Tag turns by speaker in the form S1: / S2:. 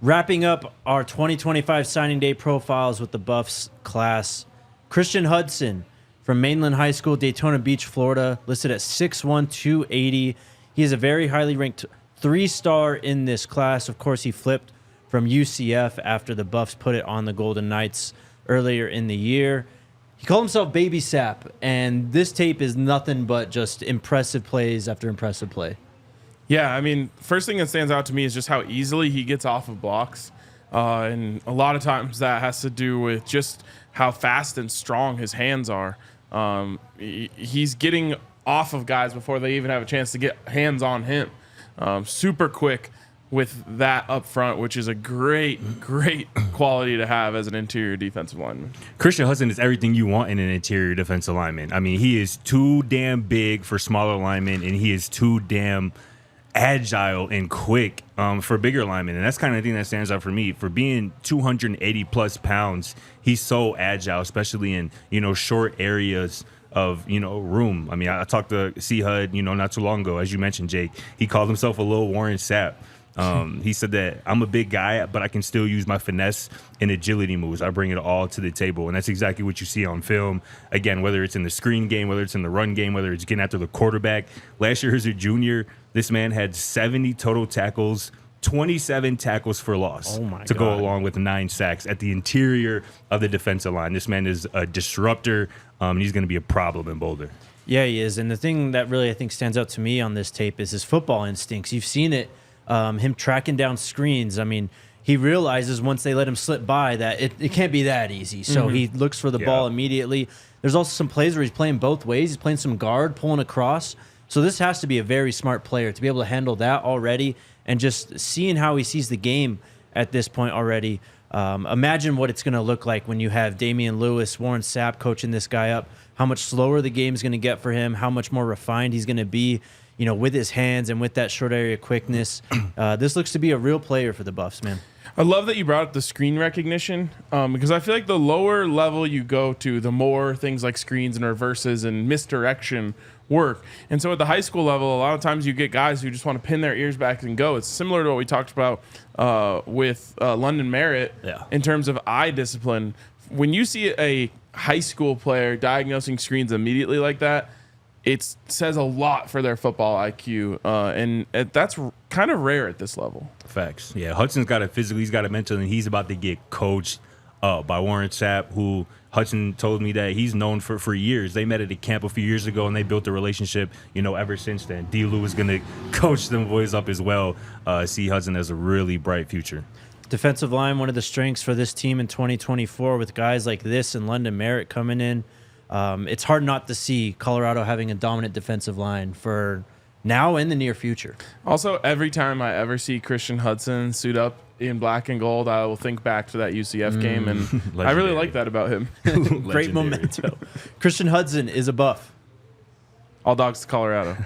S1: Wrapping up our 2025 signing day profiles with the Buffs class, Christian Hudson from Mainland High School, Daytona Beach, Florida, listed at 6'1", 280. He is a very highly ranked 3-star in this class. Of course, he flipped from UCF after the Buffs put it on the Golden Knights earlier in the year. He called himself Baby Sapp, and this tape is nothing but just impressive plays after impressive play.
S2: Yeah, I mean, first thing that stands out to me is just how easily he gets off of blocks. And a lot of times that has to do with just how fast and strong his hands are. He's getting off of guys before they even have a chance to get hands on him. Super quick with that up front, which is a great quality to have as an interior defensive lineman.
S3: Christian Hudson is everything you want in an interior defensive lineman. I mean, he is too damn big for smaller linemen, and he is too damn agile and quick for bigger linemen. And that's kind of the thing that stands out for me. For being 280 plus pounds, he's so agile, especially in, short areas of, room. I mean, I talked to C-Hud, not too long ago, as you mentioned, Jake. He called himself a little Warren Sapp. He said that I'm a big guy, but I can still use my finesse and agility moves. I bring it all to the table, and that's exactly what you see on film. Again, whether it's in the screen game, whether it's in the run game, whether it's getting after the quarterback. Last year as a junior, this man had 70 total tackles, 27 tackles for loss to go along with 9 sacks at the interior of the defensive line. This man is a disruptor, and he's going to be a problem in Boulder.
S1: Yeah, he is. And the thing that really I think stands out to me on this tape is his football instincts. You've seen it. Him tracking down screens. I mean, he realizes once they let him slip by that it can't be that easy. So he looks for the ball immediately. There's also some plays where he's playing both ways. He's playing some guard, pulling across. So this has to be a very smart player to be able to handle that already, and just seeing how he sees the game at this point already. Imagine what it's going to look like when you have Damian Lewis, Warren Sapp coaching this guy up, how much slower the game's going to get for him, how much more refined he's going to be, with his hands and with that short area quickness. This looks to be a real player for the Buffs, man.
S2: I love that you brought up the screen recognition because I feel like the lower level you go to, the more things like screens and reverses and misdirection work. And so at the high school level, a lot of times you get guys who just want to pin their ears back and go. It's similar to what we talked about with London Merritt in terms of eye discipline. When you see a high school player diagnosing screens immediately like that, it says a lot for their football IQ, and that's kind of rare at this level.
S3: Facts. Yeah, Hudson's got it physically, he's got it mentally, and he's about to get coached by Warren Sapp, who Hudson told me that he's known for years. They met at a camp a few years ago, and they built a relationship, ever since then. D. Lou is going to coach them boys up as well. See Hudson has a really bright future.
S1: Defensive line, one of the strengths for this team in 2024 with guys like this and London Merritt coming in. It's hard not to see Colorado having a dominant defensive line for now and the near future.
S2: Also, every time I ever see Christian Hudson suit up in black and gold, I will think back to that UCF game, and I really like that about him.
S1: Great memento. Christian Hudson is a Buff.
S2: All dogs to Colorado.